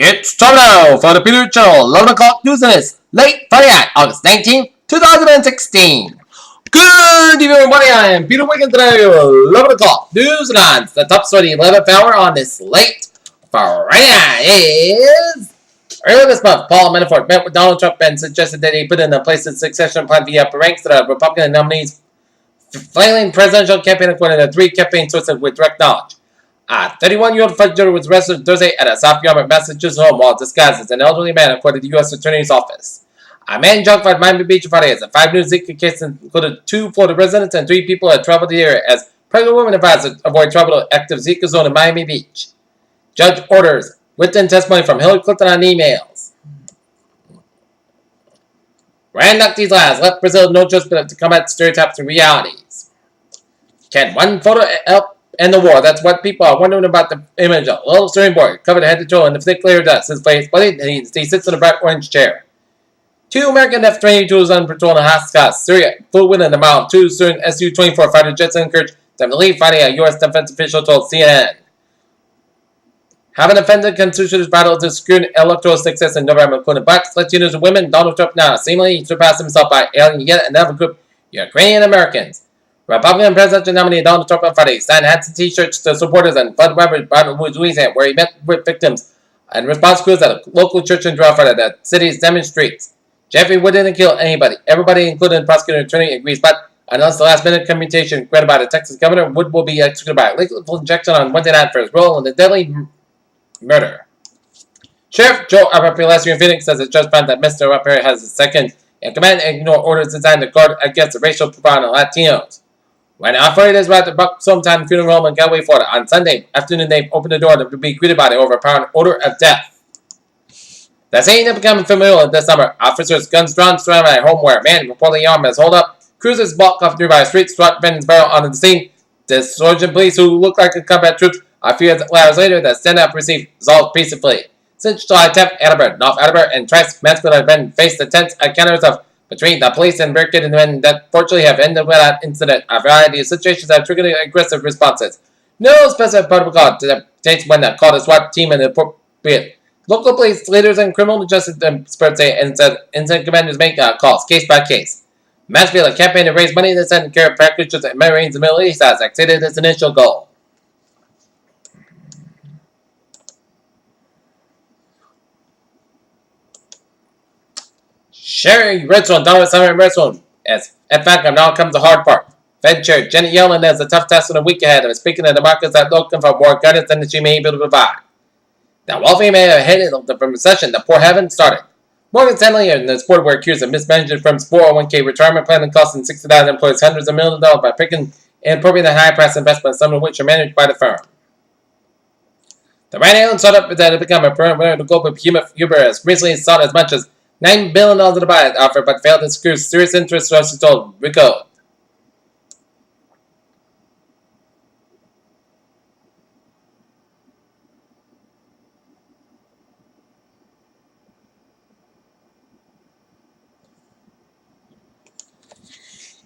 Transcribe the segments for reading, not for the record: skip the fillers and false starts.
It's time now for the Peter Channel 11 o'clock news on this late Friday night, August 19th, 2016. Good evening, everybody. I am Peter Wiggins today with 11 o'clock news on the top story 11th hour on this late Friday night is... Earlier this month, Paul Manafort met with Donald Trump and suggested that he put in place a succession plan via upper ranks to the Republican nominees' flailing presidential campaign, according to three campaign sources with direct knowledge. A 31-year-old fugitive was arrested Thursday at a South Yarmouth, Massachusetts home while disguised as an elderly man, according to the U.S. Attorney's Office. A man jumped at Miami Beach Friday as a 5 News Zika case included 2 Florida residents and 3 people that traveled the area as pregnant women advised to avoid travel to active Zika zone in Miami Beach. Judge orders written testimony from Hillary Clinton on emails. Rand Nocti's lies left Brazil no choice but to combat stereotypes and realities. Can one photo help end the war? That's what people are wondering about the image of a little Syrian boy covered head to toe in the thick layer of dust. His face bloody and he sits in a bright orange chair. 2 American F-22s on patrol in Haskell, Syria, flew within a mile of 2 Syrian Su-24 fighter jets encouraged them to leave Friday, a U.S. defense official told CNN. Having offended constitutional battle to secure electoral success in November, including blacks, Latinos, and women, Donald Trump now seemingly surpassed himself by alienating yet another group of Ukrainian Americans. Republican presidential nominee Donald Trump on Friday signed hats and t-shirts to supporters in Flood River, Baton Rouge, Louisiana, where he met with victims and response crews at a local church in Friday that city's demonstrates. Jeffrey Wood didn't kill anybody. Everybody, including the prosecutor and attorney, agrees, but announced the last-minute commutation granted by the Texas governor, Wood will be executed by lethal injection on Wednesday night for his role in the deadly murder. Sheriff Joe Arpaio in Phoenix says the judge found that Mr. Arpaio has a second in command and ignore orders designed to guard against the racial profiling of Latinos. When authorities arrived at Buck's hometown funeral home in Galway, Florida on Sunday afternoon, they opened the door to be greeted by the overpowering order of death. The scene had become familiar this summer. Officers, guns drawn, surrounded by a home where a man reportedly armed is holed up. Cruisers blocked off nearby streets, struck Ben's barrel onto the scene. The sergeant police, who looked like the combat troops, a few hours later, the stand-up received resolved peacefully. Since July 10th, Attleboro, North Attleboro, and Trice, Mansfield have been faced intense encounters of between the police and barricaded men that fortunately have ended without incident. A variety of situations have triggered aggressive responses. No specific protocol dictates when the call to SWAT team and appropriate. Local police leaders and criminal justice experts say incident commanders make calls case by case. Mansfield, a campaign to raise money to send care packages and Marines in the Middle East, has exceeded its initial goal. Sherry Redstone, Donald Simon Redstone. As in fact, now comes the hard part. Fed Chair Janet Yellen has a tough task in a week ahead of speaking to the markets that looking for more guidance than she may be able to provide. The wealthy may have headed from recession the poor haven't started. Morgan Stanley and the sport were accused of mismanaging firm's 401k retirement plan and costing 60,000 employees hundreds of millions of dollars by picking and approving the high-priced investments, some of which are managed by the firm. The Rhode startup that had become a permanent winner of the global Uber has recently sought as much as $9 billion to buy the offer, but failed to secure serious interest, sources told Rico.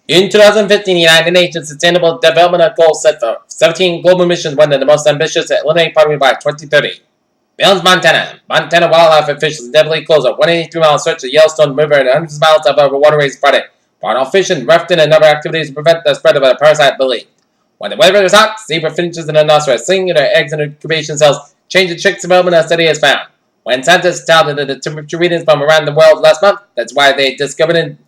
In 2015, the United Nations Sustainable Development Goals set for 17 global missions, one of the most ambitious to eliminate poverty by 2030. Billings, Montana. Montana wildlife officials indefinitely closed a 183-mile search of the Yellowstone River and hundreds of miles of waterways Friday for all fishing, rafting, and other activities to prevent the spread of a parasite believed. When the weather is hot, zebra finches and rhinoceros sing their eggs and incubation cells, change the chick's development, a study has found. When scientists tallied the temperature readings from around the world last month, that's why they discovered in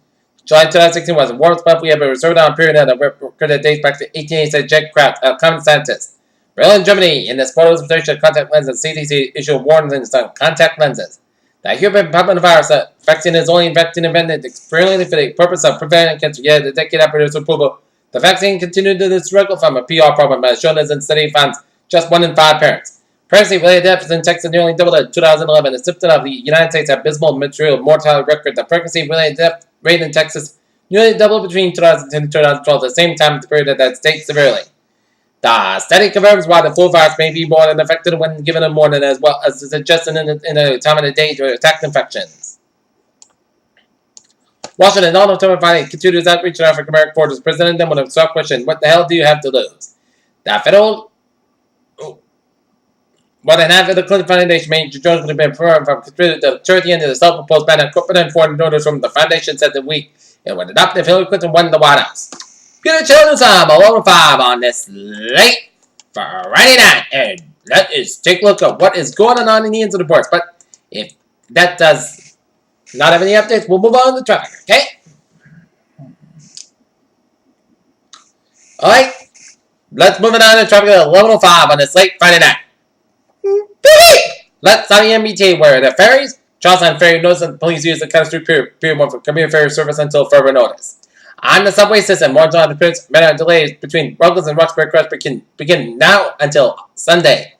July 2016 was the warmest month we ever observed on a period that record dates back to 1886. Jack Kraft, a common scientist. Berlin, Germany, in this photos of contact lenses, CDC issued warnings on contact lenses. The human papillomavirus vaccine is only vaccine invented experimentally for the purpose of preventing cancer. Yet, a decade after its approval, the vaccine continued to struggle from a PR problem, as shown as in study finds just 1 in 5 parents. Pregnancy-related deaths in Texas nearly doubled in 2011. The symptom of the United States' abysmal maternal mortality record. The pregnancy-related death rate in Texas nearly doubled between 2010 and 2012, at the same time the period that state severely. The study confirms why the flu virus may be more than affected when given in the morning, as well as suggesting in a time of the day to attack infections. Washington, Donald Trump Friday continues outreach to African American voters, presenting them with a soft question: what the hell do you have to lose? The federal More than half of the Clinton Foundation Major Jones would have been confirmed from contributed to the charity into the self-proposed ban on corporate and foreign donors from the foundation said the week it would adopt if Hillary Clinton won the White House. Peter Children's time, 11:05 on this late Friday night, and let us take a look at what is going on in the news reports. But if that does not have any updates, we'll move on to the traffic, okay? Alright, let's move it on to traffic at 11:05 on this late Friday night. Let's on the MBT where the ferries, Charlestown Ferry notice that the police use the Cutter Street period for commuter ferry service until further notice. On the subway system, more on the minute delays between Ruggles and Roxbury Cross begin now until Sunday.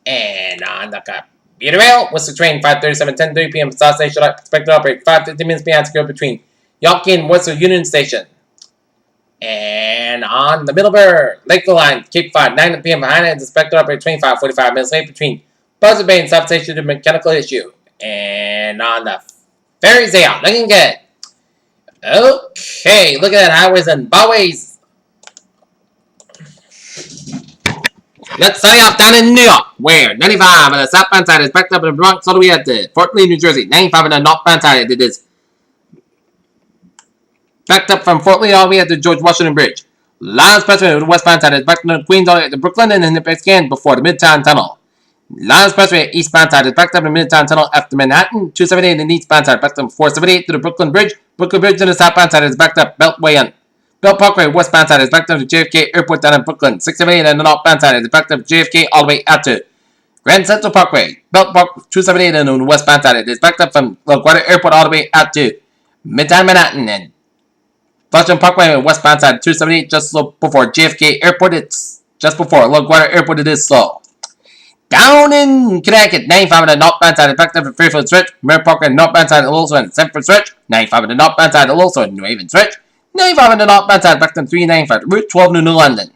And on the commuter rail, Worcester train 5:37, 10:30 p.m. South Station expected to operate 5:50 minutes behind schedule between Yawkey and Worcester Union Station. And on the Middlebury Lakeville line, Cape 5, 9 p.m. behind it is expected to operate 45 minutes late between Buzzard Bay and South Station due to mechanical issue. And on the ferries, they are looking good. Okay, look at that, highways and byways. Let's start off down in New York, where 95 on the southbound side is backed up in the Bronx all the way up to Fort Lee, New Jersey. 95 on the northbound side, it is backed up from Fort Lee all the way up to George Washington Bridge. Lions Expressway to the westbound side is backed up to Queens all the way to Brooklyn and then it again before the Midtown Tunnel. Lions Expressway eastbound side is backed up in the Midtown Tunnel after Manhattan. 278 in the eastbound side backed up 478 to the Brooklyn Bridge. Brooklyn Bridge in the southbound side is backed up Beltway and Belt Parkway westbound side is backed up to JFK Airport down in Brooklyn. 678 in the northbound side is backed up JFK all the way out to Grand Central Parkway. Belt Park 278 in the westbound side it is backed up from LaGuardia Airport all the way out to Midtown Manhattan and Flushing Parkway on the westbound side 278 just before JFK Airport. It's just before LaGuardia Airport. It is slow. Down in Connecticut, 95 on the northbound side is backed up at Fairfield Stretch. Mirror Park on the northbound side also in Sanford Stretch. 95 on the northbound side also in New Haven Stretch. 95 on the northbound side backed up 395 Route 12 New London.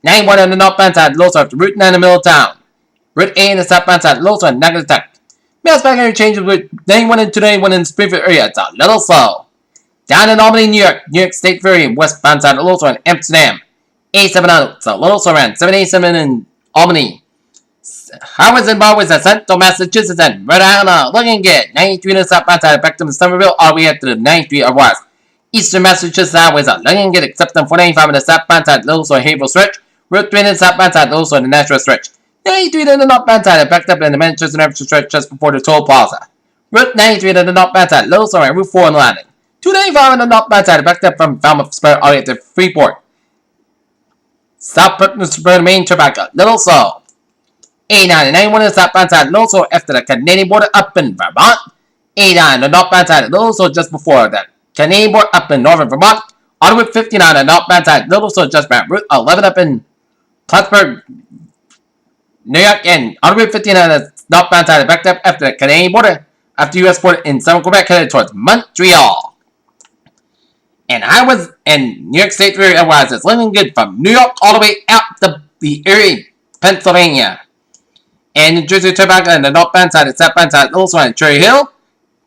91 on the northbound side also after Route 9 in the middle of town. Route 8 on the southbound side also in Nagasaki. Mass back interchange with 91 and 291 in the Springfield area. It's a little slow. Down in Albany, New York State Ferry westbound side also in Amsterdam. 87 on it's a little slow around 787 in Albany. Highways and byways at Central Massachusetts and Rhode Island looking good. 93 on the southbound side back to Somerville all the way up to the 93 of West. Eastern Massachusetts highways are looking good except on 495 on the southbound side also in Haverhill Stretch. Route 3 on the southbound side also in the Nashville Stretch. 93 on the northbound side backed up in the Manchester Avenue Stretch just before the toll plaza. Route 93 on the northbound side also on Route 4 in London. 295 on the northbound side backed up from Falmouth Square all the way to Freeport. South Brooklyn Suburban Main Tobacco, little slow. 89 and 91 on the southbound side, and also after the Canadian border up in Vermont. 89 on the northbound side, and also just before the Canadian border up in northern Vermont. On Route 59 on the northbound side, and also just around Route 11 up in Plattsburgh, New York, and on Route 59 on the northbound side, backed up after the Canadian border, after U.S. border in southern Quebec, headed towards Montreal. And highways and New York State Ferry otherwise is looking good from New York all the way out to the area, Pennsylvania. And New Jersey Turnpike on the northbound side and southbound side also on Cherry Hill.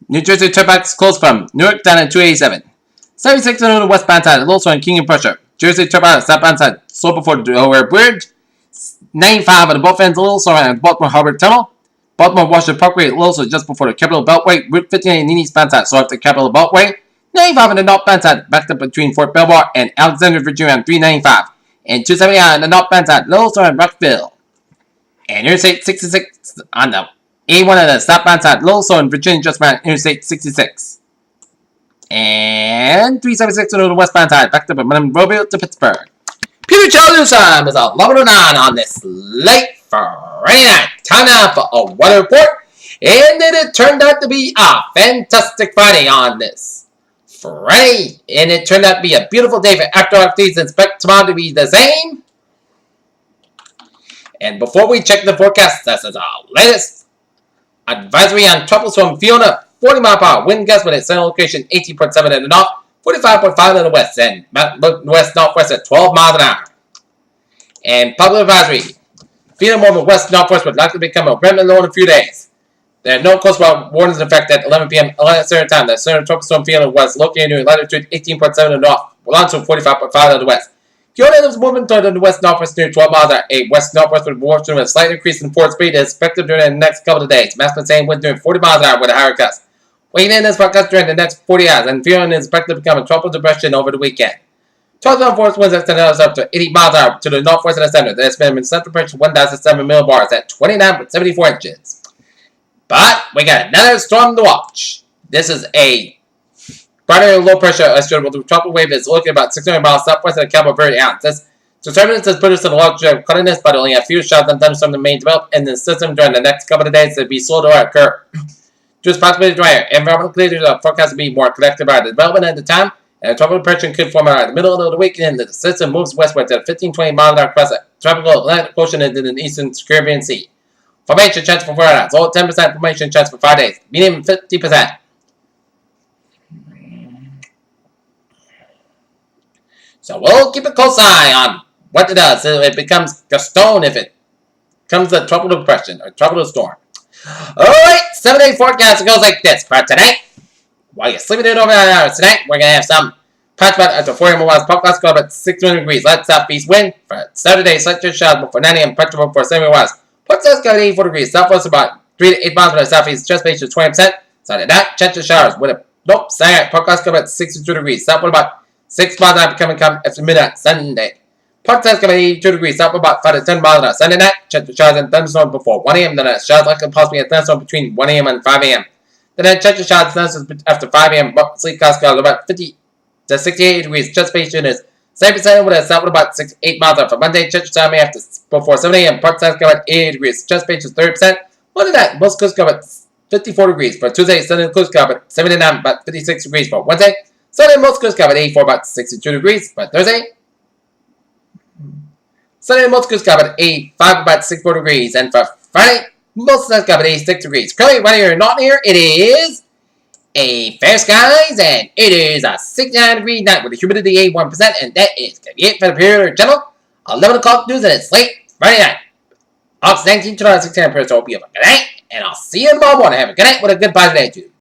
New Jersey Turnpike is closed from Newark down in 287. 76 on the westbound side is also on King and Prussia. Jersey Turnpike on the southbound side slow before the Delaware Bridge. 95 on the both ends also on Baltimore Harbor Tunnel. Baltimore Washington Parkway also just before the Capitol Beltway. Route 59 in the eastbound side so after the Capitol Beltway. 95 on the northbound side backed up between Fort Belvoir and Alexandria, Virginia on 395. And 279 on the northbound side also in Rockville. And Interstate 66 on the A1 on the southbound side, also in Virginia, just around Interstate 66. And 376 on the westbound side, backed up at Monroeville to Pittsburgh. Peter Children's time is 11:09 on this late Friday night. Time now for a weather report. And it turned out to be a fantastic Friday on this Friday. And it turned out to be a beautiful day for after activities and expect tomorrow to be the same. And before we check the forecast, this is our latest advisory on troubles from Fiona. 40 mile per hour wind gusts with a center location 18.7 in the north, 45.5 in the west, and west northwest at 12 miles an hour. And public advisory. Fiona moving west northwest would likely become a remnant low in a few days. There are no coastwise warnings in effect at 11 p.m. Central Time. The center tropical storm Fiona was located near latitude 18.7 in the north, longitude 45.5 in the west. Fiona is moving toward the west-northwest near 12 miles an hour. A west-northwest with warp with a slight increase in forward speed is expected during the next couple of days. Maximum saying wind during 40 miles an hour with a higher gust. Weighing in this forecast during the next 40 hours, and Fiona is expected to become a tropical depression over the weekend. 12 force winds extend up to 80 miles an hour to the northwest of the center. The estimated central pressure 1,007 millibars at 29.74 inches. But we got another storm to watch. This is a primary low pressure associated with a tropical wave that's located about 600 miles southwest of the Cabo Verde Islands. This disturbance has produced a large area of cloudiness, but only a few showers and thunderstorms that may develop in the system during the next couple of days to be slow to occur. Due to possibility of drier, environmental conditions are forecast to be more collective by the development at the time, and a tropical depression could form around the middle of the weekend. The system moves westward to 15-20 miles an hour across the tropical Atlantic Ocean into the eastern Caribbean Sea. Formation chance for 4 hours. Low 10% formation chance for 5 days. Medium 50%. So we'll keep a close eye on what it does. It becomes a stone if it comes a tropical depression or tropical storm. Alright, 7-day forecast. It goes like this. For tonight, while you're sleeping in over hours tonight, we're going to have some patch about after 4 a.m. West podcast go about 61 degrees. Light southeast wind. For Saturday, slight showers before 9 a.m. Patch before 7 West. Port South got 84 degrees. Southwest about 3 to 8 miles from the southeast. Just base is 20%. Sunday night, chance of showers with a Saturday, podcast go about 62 degrees. Southwest about 6 miles an hour becoming come after midnight Sunday. Port South got 82 degrees. Southwest about 5 to 10 miles an hour. Sunday night, chance of showers and thunderstorms before 1 a.m. Tonight, showers likely possibly a thunderstorm between 1 a.m. and 5 a.m. Then chance of showers and thunderstorms after 5 a.m. Sleep cost got about 50 to 68 degrees. Just base is 7% with a southwest about 6 to 8 miles an hour. For Monday, chance of showers may after before 7 a.m. Port South got about 80 degrees. Just base is 30%. Monday night, most coast got about 54 degrees. For Tuesday, Sunday, coast got about 79, about 56 degrees. For Wednesday, Sunday, most coast got about 84, about 62 degrees. For Thursday, Sunday, most coast got about 85, about 64 degrees. And for Friday, most coast got about 86 degrees. Currently, right here, not here, it is a fair skies, and it is a 69-degree night with a humidity 81%, and that is going to be it for the period channel. 11 o'clock news, and it's late Friday night. August 19, 2016, so hope you have a good night, and I'll see you tomorrow morning. Have a good night with a good positive attitude.